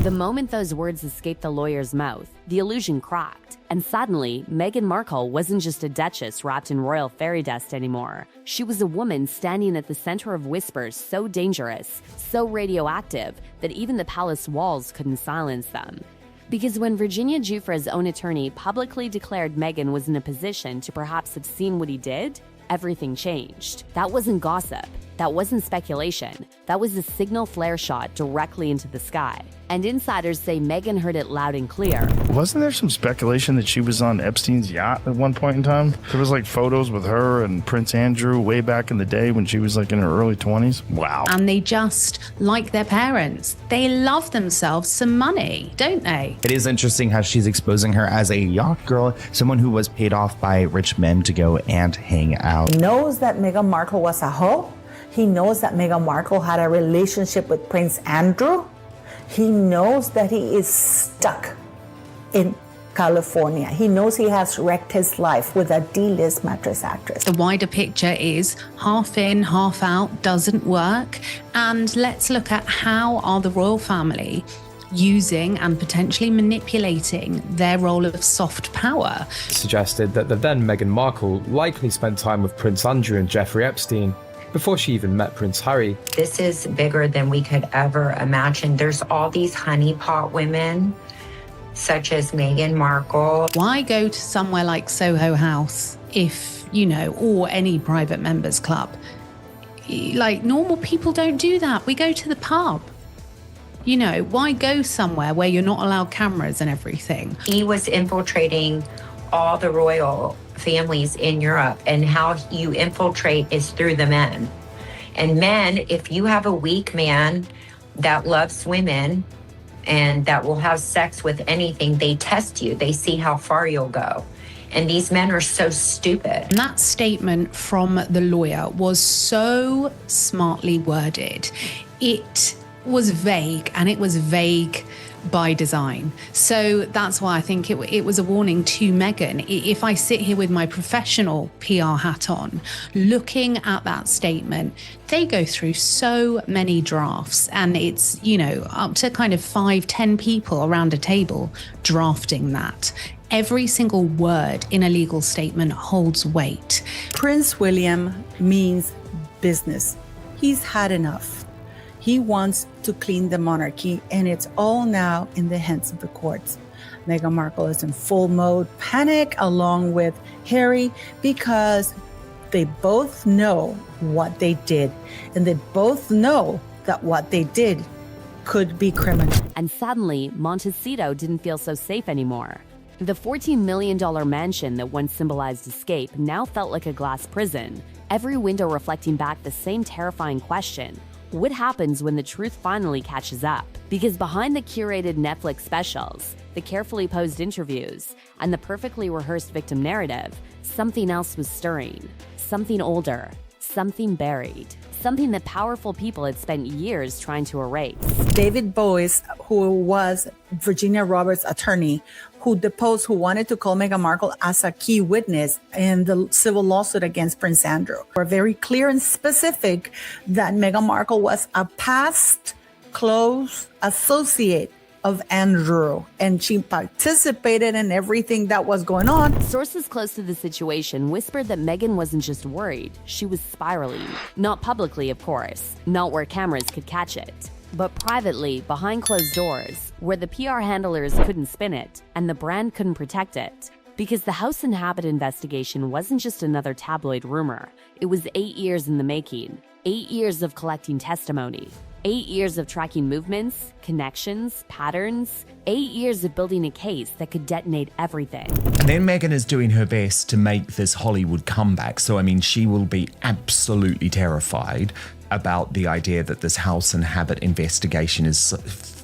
The moment those words escaped the lawyer's mouth, the illusion cracked. And suddenly, Meghan Markle wasn't just a duchess wrapped in royal fairy dust anymore. She was a woman standing at the center of whispers so dangerous, so radioactive, that even the palace walls couldn't silence them. Because when Virginia Giuffre's own attorney publicly declared Meghan was in a position to perhaps have seen what he did, everything changed. That wasn't gossip. That wasn't speculation. That was a signal flare shot directly into the sky. And insiders say Meghan heard it loud and clear. Wasn't there some speculation that she was on Epstein's yacht at one point in time? There was like photos with her and Prince Andrew way back in the day when she was like in her early 20s. Wow. And they just, like their parents, they love themselves some money, don't they? It is interesting how she's exposing her as a yacht girl, someone who was paid off by rich men to go and hang out. He knows that Meghan Markle was a hoe. He knows that Meghan Markle had a relationship with Prince Andrew. He knows that he is stuck in California. He knows he has wrecked his life with a D-list mattress actress. The wider picture is half in, half out, doesn't work. And let's look at how are the royal family using and potentially manipulating their role of soft power. Suggested that the then Meghan Markle likely spent time with Prince Andrew and Jeffrey Epstein before she even met Prince Harry. This is bigger than we could ever imagine. There's all these honeypot women, such as Meghan Markle. Why go to somewhere like Soho House if, or any private members club? Like, normal people don't do that. We go to the pub. Why go somewhere where you're not allowed cameras and everything? He was infiltrating all the royal families in Europe, and how you infiltrate is through the men. And men, if you have a weak man that loves women and that will have sex with anything, they test you. They see how far you'll go. And these men are so stupid. And that statement from the lawyer was so smartly worded. It was vague, and it was vague by design. So that's why I think it was a warning to Meghan. If I sit here with my professional PR hat on, looking at that statement, they go through so many drafts, and it's, up to kind of 5-10 people around a table drafting that. Every single word in a legal statement holds weight. Prince William means business. He's had enough. He wants to clean the monarchy, and it's all now in the hands of the courts. Meghan Markle is in full mode panic along with Harry, because they both know what they did, and they both know that what they did could be criminal. And suddenly, Montecito didn't feel so safe anymore. The $14 million mansion that once symbolized escape now felt like a glass prison, every window reflecting back the same terrifying question: what happens when the truth finally catches up? Because behind the curated Netflix specials, the carefully posed interviews, and the perfectly rehearsed victim narrative, something else was stirring. Something older, something buried, something that powerful people had spent years trying to erase. David Boies, who was Virginia Roberts' attorney, who wanted to call Meghan Markle as a key witness in the civil lawsuit against Prince Andrew, were very clear and specific that Meghan Markle was a past close associate of Andrew, and she participated in everything that was going on. Sources close to the situation whispered that Meghan wasn't just worried, she was spiraling. Not publicly, of course, not where cameras could catch it, but privately, behind closed doors, where the PR handlers couldn't spin it and the brand couldn't protect it. Because the House and Habit investigation wasn't just another tabloid rumor. It was 8 years in the making, 8 years of collecting testimony, 8 years of tracking movements, connections, patterns, 8 years of building a case that could detonate everything. And then Meghan is doing her best to make this Hollywood comeback. So, she will be absolutely terrified about the idea that this House and Habit investigation is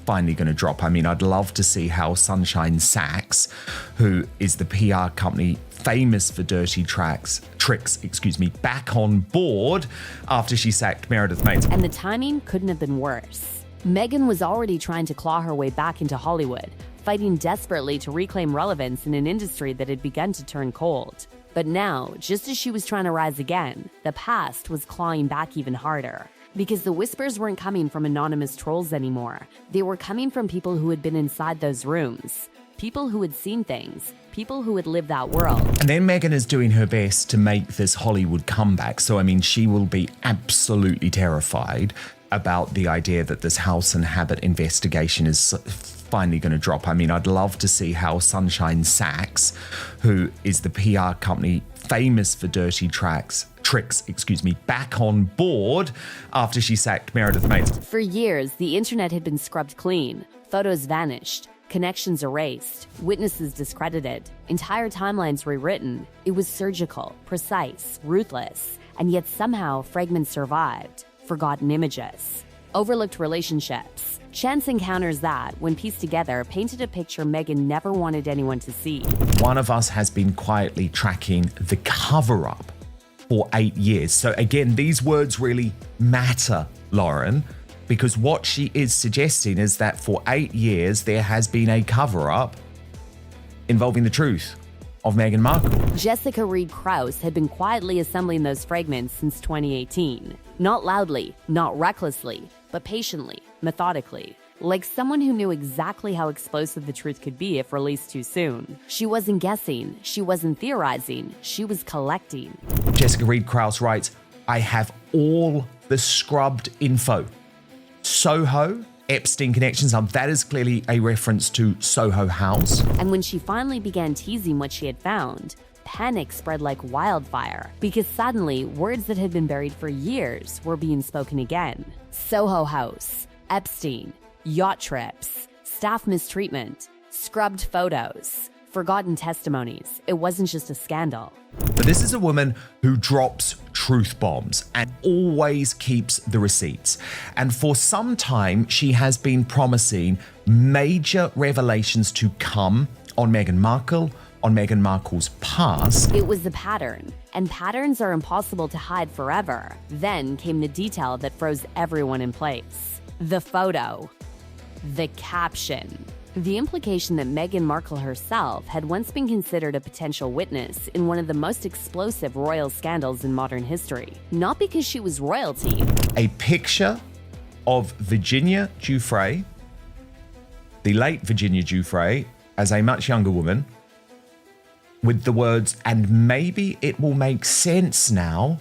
finally going to drop. I'd love to see how Sunshine Sachs, who is the PR company famous for dirty tricks, back on board after she sacked Meredith Mates. And the timing couldn't have been worse. Meghan was already trying to claw her way back into Hollywood, fighting desperately to reclaim relevance in an industry that had begun to turn cold. But now, just as she was trying to rise again, the past was clawing back even harder. Because the whispers weren't coming from anonymous trolls anymore. They were coming from people who had been inside those rooms. People who had seen things. People who had lived that world. And then Meghan is doing her best to make this Hollywood comeback. So, I mean, she will be absolutely terrified about the idea that this house and habit investigation is finally going to drop. I mean, I'd love to see how Sunshine Sachs, who is the PR company famous for dirty tricks, back on board after she sacked Meredith Mates. For years, the internet had been scrubbed clean. Photos vanished. Connections erased. Witnesses discredited. Entire timelines rewritten. It was surgical, precise, ruthless. And yet somehow fragments survived. Forgotten images. Overlooked relationships. Chance encounters that, when pieced together, painted a picture Meghan never wanted anyone to see. One of us has been quietly tracking the cover-up for 8 years. So again, these words really matter, Lauren, because what she is suggesting is that for 8 years, there has been a cover-up involving the truth of Meghan Markle. Jessica Reed Krause had been quietly assembling those fragments since 2018. Not loudly, not recklessly, but patiently, methodically. Like someone who knew exactly how explosive the truth could be if released too soon. She wasn't guessing, she wasn't theorizing, she was collecting. Jessica Reed Krause writes, I have all the scrubbed info. Soho, Epstein connections, now that is clearly a reference to Soho House. And when she finally began teasing what she had found, panic spread like wildfire because suddenly words that had been buried for years were being spoken again. Soho House, Epstein, yacht trips, staff mistreatment, scrubbed photos, forgotten testimonies. It wasn't just a scandal. But this is a woman who drops truth bombs and always keeps the receipts. And for some time, she has been promising major revelations to come on Meghan Markle, on Meghan Markle's past. It was a pattern, and patterns are impossible to hide forever. Then came the detail that froze everyone in place. The photo. The caption. The implication that Meghan Markle herself had once been considered a potential witness in one of the most explosive royal scandals in modern history. Not because she was royalty. A picture of Virginia Giuffre, the late Virginia Giuffre, as a much younger woman, with the words, and maybe it will make sense now,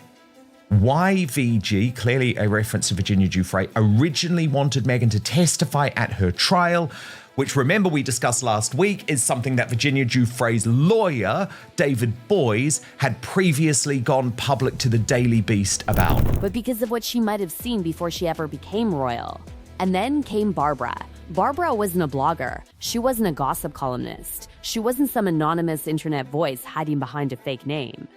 why VG, clearly a reference to Virginia Giuffre, originally wanted Meghan to testify at her trial, which, remember, we discussed last week, is something that Virginia Giuffre's lawyer, David Boies, had previously gone public to the Daily Beast about. But because of what she might have seen before she ever became royal. And then came Barbara. Barbara wasn't a blogger. She wasn't a gossip columnist. She wasn't some anonymous internet voice hiding behind a fake name.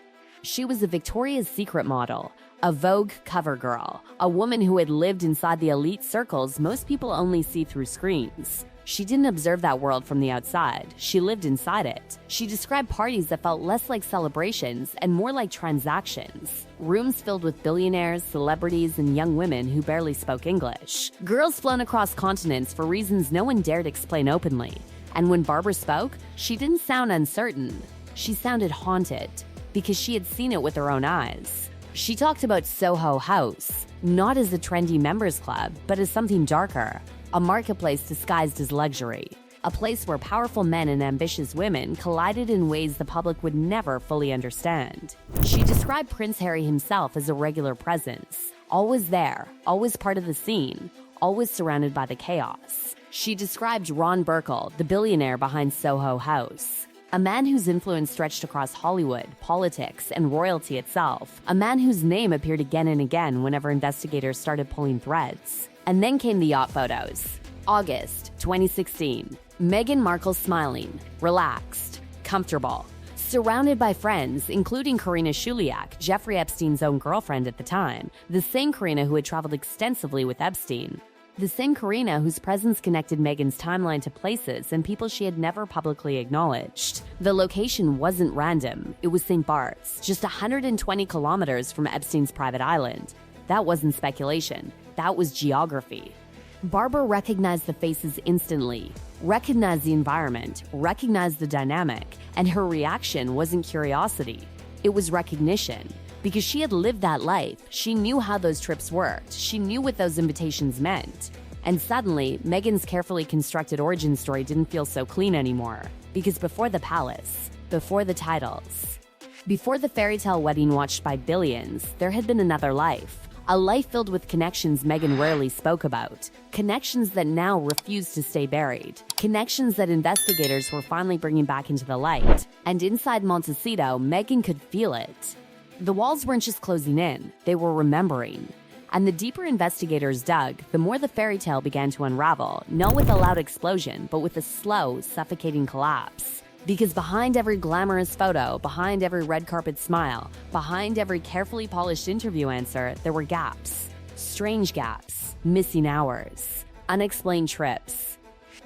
She was a Victoria's Secret model, a Vogue cover girl, a woman who had lived inside the elite circles most people only see through screens. She didn't observe that world from the outside. She lived inside it. She described parties that felt less like celebrations and more like transactions. Rooms filled with billionaires, celebrities, and young women who barely spoke English. Girls flown across continents for reasons no one dared explain openly. And when Barbara spoke, she didn't sound uncertain. She sounded haunted, because she had seen it with her own eyes. She talked about Soho House, not as a trendy members club, but as something darker. A marketplace disguised as luxury. A place where powerful men and ambitious women collided in ways the public would never fully understand. She described Prince Harry himself as a regular presence. Always there, always part of the scene, always surrounded by the chaos. She described Ron Burkle, the billionaire behind Soho House. A man whose influence stretched across Hollywood, politics, and royalty itself. A man whose name appeared again and again whenever investigators started pulling threads. And then came the yacht photos. August 2016. Meghan Markle smiling, relaxed, comfortable, surrounded by friends, including Karina Shuliak, Jeffrey Epstein's own girlfriend at the time, the same Karina who had traveled extensively with Epstein. The same Karina whose presence connected Meghan's timeline to places and people she had never publicly acknowledged. The location wasn't random. It was St. Bart's, just 120 kilometers from Epstein's private island. That wasn't speculation. That was geography. Barbara recognized the faces instantly, recognized the environment, recognized the dynamic, and her reaction wasn't curiosity. It was recognition. Because she had lived that life, she knew how those trips worked, she knew what those invitations meant. And suddenly, Meghan's carefully constructed origin story didn't feel so clean anymore. Because before the palace, before the titles, before the fairy tale wedding watched by billions, there had been another life. A life filled with connections Meghan rarely spoke about. Connections that now refused to stay buried. Connections that investigators were finally bringing back into the light. And inside Montecito, Meghan could feel it. The walls weren't just closing in, they were remembering. And the deeper investigators dug, the more the fairy tale began to unravel, not with a loud explosion, but with a slow, suffocating collapse. Because behind every glamorous photo, behind every red carpet smile, behind every carefully polished interview answer, there were gaps. Strange gaps, missing hours, unexplained trips,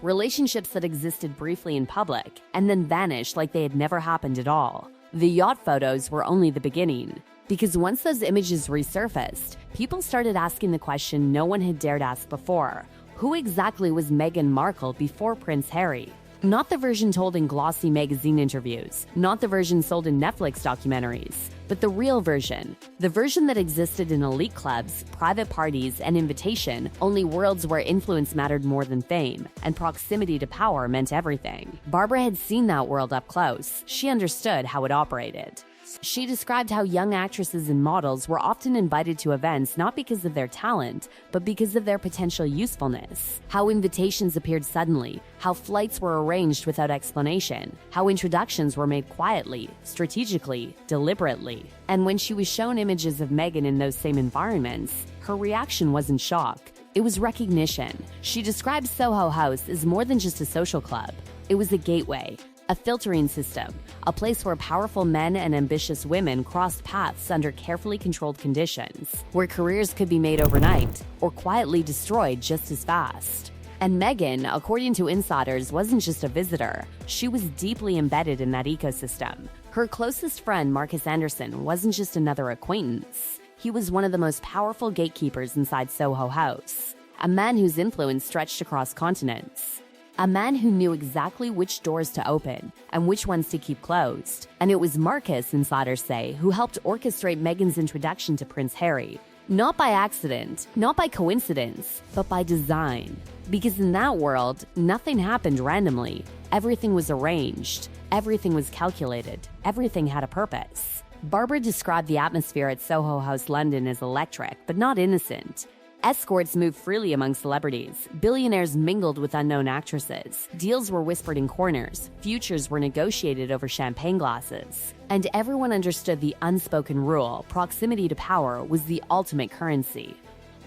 relationships that existed briefly in public and then vanished like they had never happened at all. The yacht photos were only the beginning. Because once those images resurfaced, people started asking the question no one had dared ask before. Who exactly was Meghan Markle before Prince Harry? Not the version told in glossy magazine interviews, not the version sold in Netflix documentaries, but the real version. The version that existed in elite clubs, private parties, and invitation, only worlds where influence mattered more than fame, and proximity to power meant everything. Barbara had seen that world up close. She understood how it operated. She described how young actresses and models were often invited to events not because of their talent, but because of their potential usefulness. How invitations appeared suddenly, how flights were arranged without explanation, how introductions were made quietly, strategically, deliberately. And when she was shown images of Meghan in those same environments, her reaction wasn't shock. It was recognition. She described Soho House as more than just a social club. It was a gateway, a filtering system, a place where powerful men and ambitious women crossed paths under carefully controlled conditions, where careers could be made overnight or quietly destroyed just as fast. And Meghan, according to insiders, wasn't just a visitor. She was deeply embedded in that ecosystem. Her closest friend, Marcus Anderson, wasn't just another acquaintance. He was one of the most powerful gatekeepers inside Soho House, a man whose influence stretched across continents. A man who knew exactly which doors to open and which ones to keep closed. And it was Marcus, insiders say, who helped orchestrate Meghan's introduction to Prince Harry. Not by accident, not by coincidence, but by design. Because in that world, nothing happened randomly. Everything was arranged. Everything was calculated. Everything had a purpose. Barbara described the atmosphere at Soho House London as electric, but not innocent. Escorts moved freely among celebrities. Billionaires mingled with unknown actresses. Deals were whispered in corners. Futures were negotiated over champagne glasses. And everyone understood the unspoken rule: proximity to power was the ultimate currency.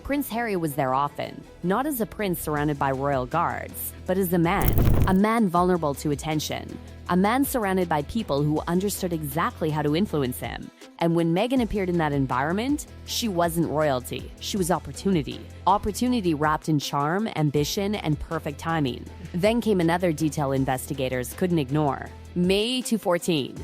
Prince Harry was there often, not as a prince surrounded by royal guards, but as a man vulnerable to attention, a man surrounded by people who understood exactly how to influence him. And when Meghan appeared in that environment, she wasn't royalty, she was opportunity. Opportunity wrapped in charm, ambition, and perfect timing. Then came another detail investigators couldn't ignore. May 2014.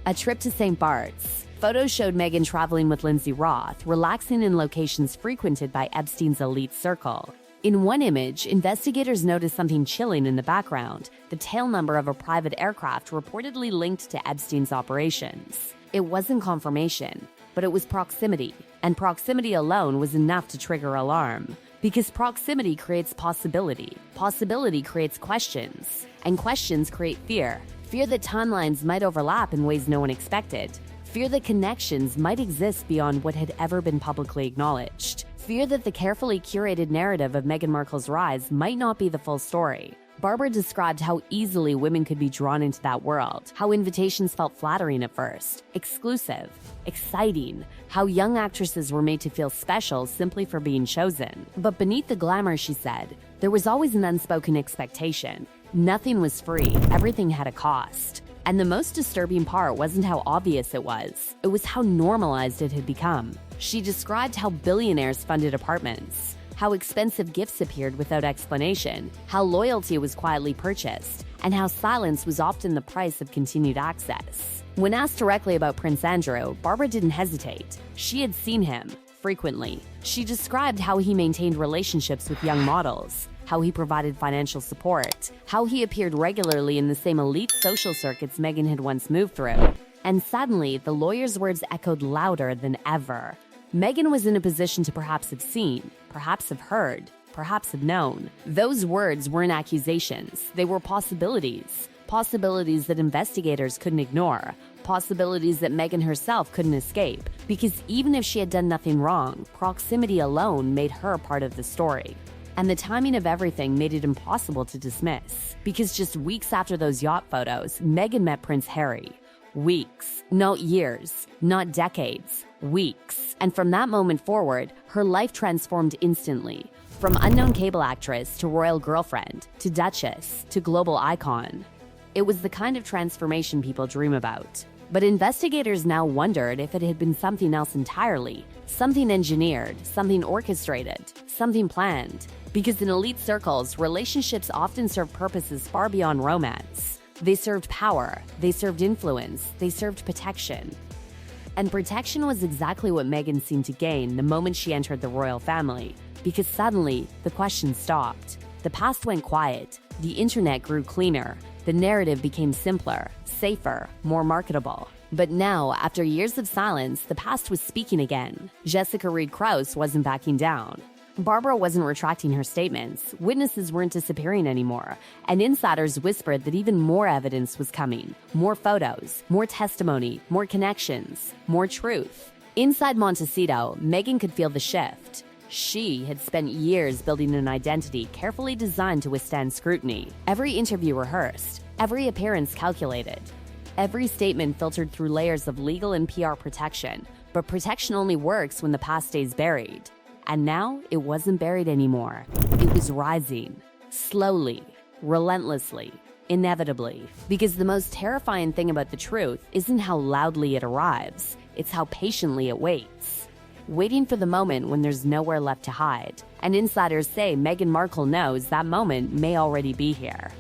A trip to St. Bart's. Photos showed Meghan traveling with Lindsay Roth, relaxing in locations frequented by Epstein's elite circle. In one image, investigators noticed something chilling in the background: the tail number of a private aircraft reportedly linked to Epstein's operations. It wasn't confirmation, but it was proximity, and proximity alone was enough to trigger alarm. Because proximity creates possibility, possibility creates questions, and questions create fear. Fear that timelines might overlap in ways no one expected. Fear that connections might exist beyond what had ever been publicly acknowledged. Fear that the carefully curated narrative of Meghan Markle's rise might not be the full story. Barbara described how easily women could be drawn into that world, how invitations felt flattering at first, exclusive, exciting, how young actresses were made to feel special simply for being chosen. But beneath the glamour, she said, there was always an unspoken expectation. Nothing was free, everything had a cost. And the most disturbing part wasn't how obvious it was how normalized it had become. She described how billionaires funded apartments, how expensive gifts appeared without explanation, how loyalty was quietly purchased, and how silence was often the price of continued access. When asked directly about Prince Andrew, Barbara didn't hesitate. She had seen him, frequently. She described how he maintained relationships with young models, how he provided financial support, how he appeared regularly in the same elite social circuits Meghan had once moved through. And suddenly, the lawyer's words echoed louder than ever. Meghan was in a position to perhaps have seen, perhaps have heard, perhaps have known. Those words weren't accusations, they were possibilities. Possibilities that investigators couldn't ignore. Possibilities that Meghan herself couldn't escape. Because even if she had done nothing wrong, proximity alone made her part of the story. And the timing of everything made it impossible to dismiss. Because just weeks after those yacht photos, Meghan met Prince Harry. Weeks, not years, not decades, weeks. And from that moment forward, her life transformed instantly. From unknown cable actress to royal girlfriend, to duchess, to global icon. It was the kind of transformation people dream about. But investigators now wondered if it had been something else entirely. Something engineered, something orchestrated, something planned. Because in elite circles, relationships often serve purposes far beyond romance. They served power, they served influence, they served protection. And protection was exactly what Meghan seemed to gain the moment she entered the royal family. Because suddenly, the questions stopped. The past went quiet. The internet grew cleaner. The narrative became simpler, safer, more marketable. But now, after years of silence, the past was speaking again. Jessica Reed Krause wasn't backing down. Barbara wasn't retracting her statements. Witnesses weren't disappearing anymore. And insiders whispered that even more evidence was coming. More photos, more testimony, more connections, more truth. Inside Montecito, Meghan could feel the shift. She had spent years building an identity carefully designed to withstand scrutiny. Every interview rehearsed, every appearance calculated, every statement filtered through layers of legal and PR protection. But protection only works when the past stays buried. And now it wasn't buried anymore. It was rising, slowly, relentlessly, inevitably. Because the most terrifying thing about the truth isn't how loudly it arrives, it's how patiently it waits. Waiting for the moment when there's nowhere left to hide. And insiders say Meghan Markle knows that moment may already be here.